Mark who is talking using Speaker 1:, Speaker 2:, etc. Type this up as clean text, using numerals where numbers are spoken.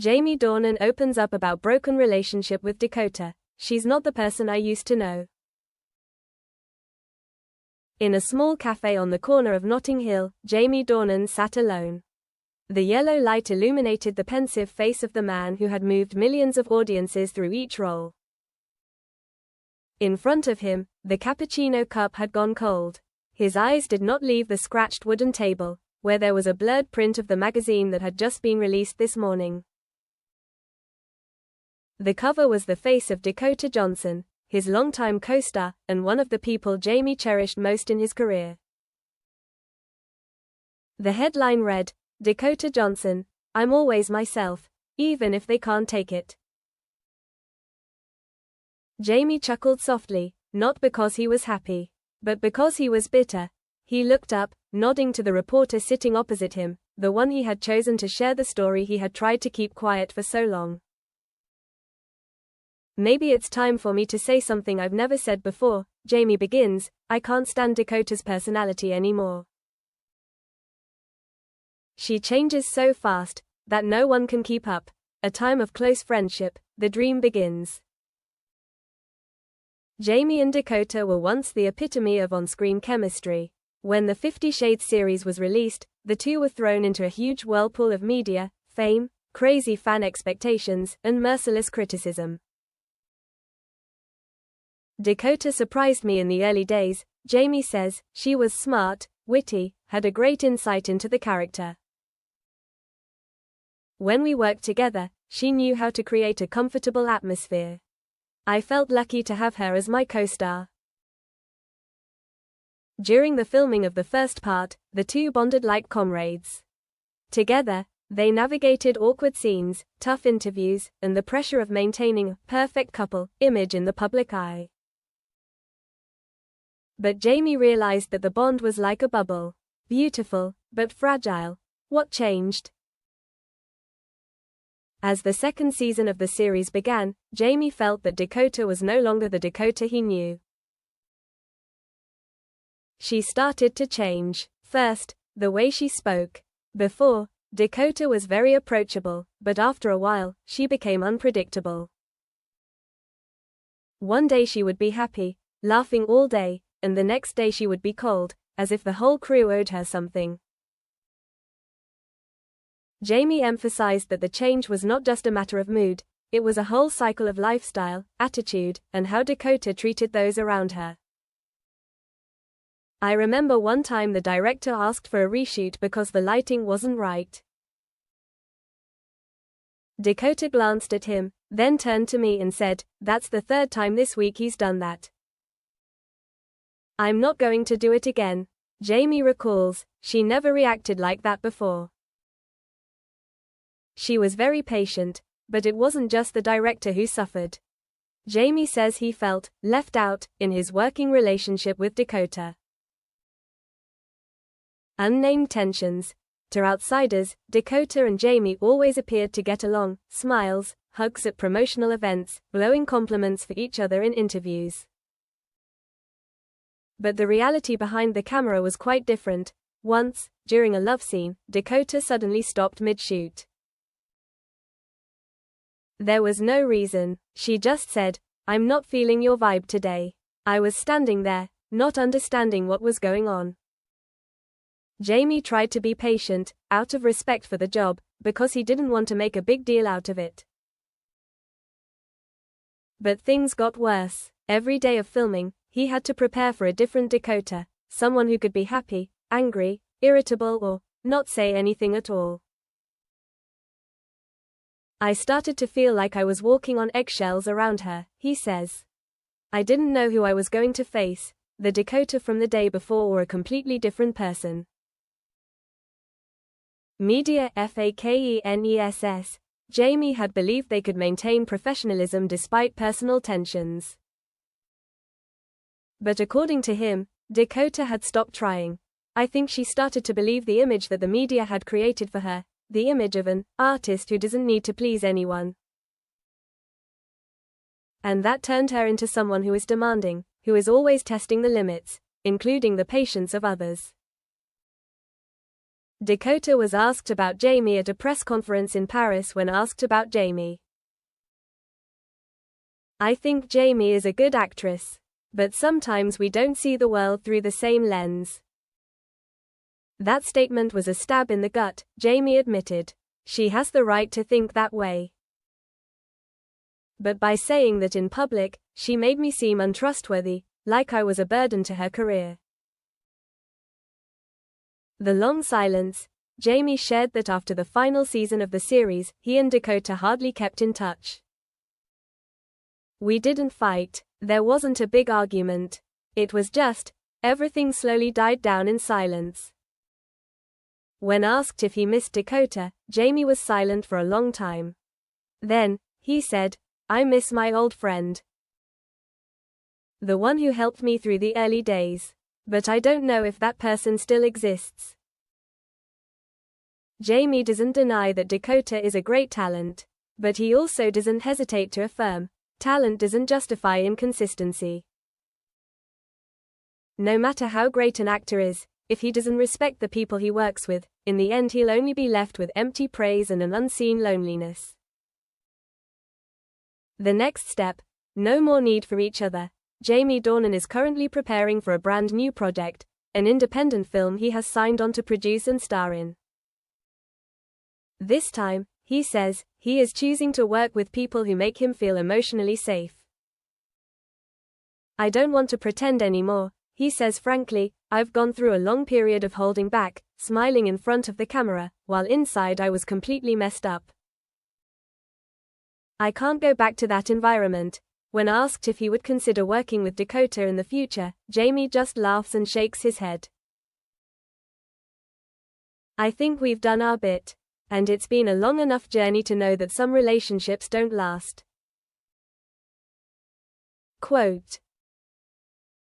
Speaker 1: Jamie Dornan opens up about broken relationship with Dakota. She's not the person I used to know. In a small cafe on the corner of Notting Hill, Jamie Dornan sat alone. The yellow light illuminated the pensive face of the man who had moved millions of audiences through each role. In front of him, the cappuccino cup had gone cold. His eyes did not leave the scratched wooden table, where there was a blurred print of the magazine that had just been released this morning. The cover was the face of Dakota Johnson, his longtime co-star, and one of the people Jamie cherished most in his career. The headline read, "Dakota Johnson, I'm always myself, even if they can't take it." Jamie chuckled softly, not because he was happy, but because he was bitter. He looked up, nodding to the reporter sitting opposite him, the one he had chosen to share the story he had tried to keep quiet for so long. "Maybe it's time for me to say something I've never said before," Jamie begins. "I can't stand Dakota's personality anymore. She changes so fast that no one can keep up. A time of close friendship, the dream begins." Jamie and Dakota were once the epitome of on-screen chemistry. When the 50 Shades series was released, the two were thrown into a huge whirlpool of media, fame, crazy fan expectations, and merciless criticism. "Dakota surprised me in the early days," Jamie says. "She was smart, witty, had a great insight into the character. When we worked together, she knew how to create a comfortable atmosphere. I felt lucky to have her as my co-star." During the filming of the first part, the two bonded like comrades. Together, they navigated awkward scenes, tough interviews, and the pressure of maintaining a perfect couple image in the public eye. But Jamie realized that the bond was like a bubble. Beautiful, but fragile. What changed? As the second season of the series began, Jamie felt that Dakota was no longer the Dakota he knew. She started to change. First, the way she spoke. Before, Dakota was very approachable, but after a while, she became unpredictable. One day she would be happy, laughing all day, and the next day she would be cold, as if the whole crew owed her something. Jamie emphasized that the change was not just a matter of mood, it was a whole cycle of lifestyle, attitude, and how Dakota treated those around her. "I remember one time the director asked for a reshoot because the lighting wasn't right. Dakota glanced at him, then turned to me and said, 'That's the third time this week he's done that. I'm not going to do it again.'" Jamie recalls, "She never reacted like that before. She was very patient, but it wasn't just the director who suffered." Jamie says he felt left out in his working relationship with Dakota. Unnamed tensions. To outsiders, Dakota and Jamie always appeared to get along, smiles, hugs at promotional events, glowing compliments for each other in interviews. But the reality behind the camera was quite different. Once, during a love scene, Dakota suddenly stopped mid-shoot. There was no reason. She just said, "I'm not feeling your vibe today." I was standing there, not understanding what was going on. Jamie tried to be patient, out of respect for the job, because he didn't want to make a big deal out of it. But things got worse. Every day of filming, he had to prepare for a different Dakota, someone who could be happy, angry, irritable, or not say anything at all. "I started to feel like I was walking on eggshells around her," he says. "I didn't know who I was going to face, the Dakota from the day before or a completely different person." Media FAKENESS. Jamie had believed they could maintain professionalism despite personal tensions. But according to him, Dakota had stopped trying. "I think she started to believe the image that the media had created for her, the image of an artist who doesn't need to please anyone. And that turned her into someone who is demanding, who is always testing the limits, including the patience of others." Dakota was asked about Jamie at a press conference in Paris. When asked about Jamie, "I think Jamie is a good actress. But sometimes we don't see the world through the same lens." That statement was a stab in the gut, Jamie admitted. She has the right to think that way. But by saying that in public, she made me seem untrustworthy, like I was a burden to her career. The long silence. Jamie shared that after the final season of the series, he and Dakota hardly kept in touch. "We didn't fight. There wasn't a big argument. It was just, everything slowly died down in silence." When asked if he missed Dakota, Jamie was silent for a long time. Then, he said, "I miss my old friend. The one who helped me through the early days. But I don't know if that person still exists." Jamie doesn't deny that Dakota is a great talent. But he also doesn't hesitate to affirm, talent doesn't justify inconsistency. No matter how great an actor is, if he doesn't respect the people he works with, in the end he'll only be left with empty praise and an unseen loneliness. The next step. No more need for each other. Jamie Dornan is currently preparing for a brand new project, an independent film he has signed on to produce and star in. This time, he says, he is choosing to work with people who make him feel emotionally safe. "I don't want to pretend anymore," he says frankly. "I've gone through a long period of holding back, smiling in front of the camera, while inside I was completely messed up. I can't go back to that environment." When asked if he would consider working with Dakota in the future, Jamie just laughs and shakes his head. "I think we've done our bit. And it's been a long enough journey to know that some relationships don't last." Quote,